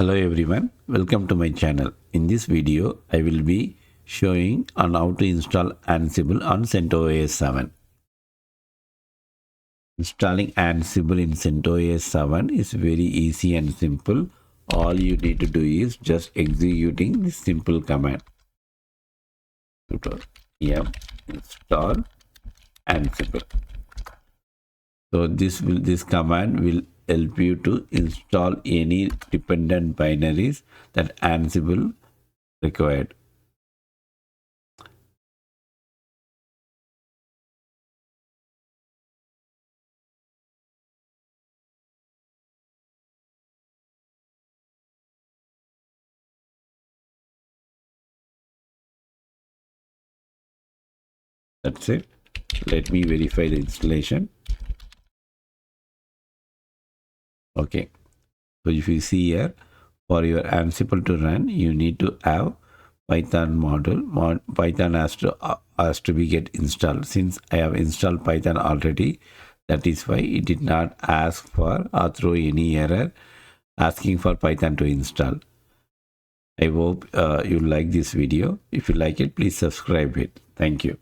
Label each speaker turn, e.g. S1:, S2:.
S1: Hello everyone, welcome to my channel. In this video, I will be showing on how to install Ansible on CentOS 7. Installing Ansible in CentOS 7 is very easy and simple. All you need to do is just executing this simple command. Yum install Ansible. So this command will help you to install any dependent binaries that Ansible required. That's it. Let me verify the installation. Okay, so if you see here, for your Ansible to run, you need to have Python module. Python has to be get installed. Since I have installed Python already, that is why it did not ask for or throw any error asking for Python to install. I hope you like this video. If you like it, please subscribe it. Thank you.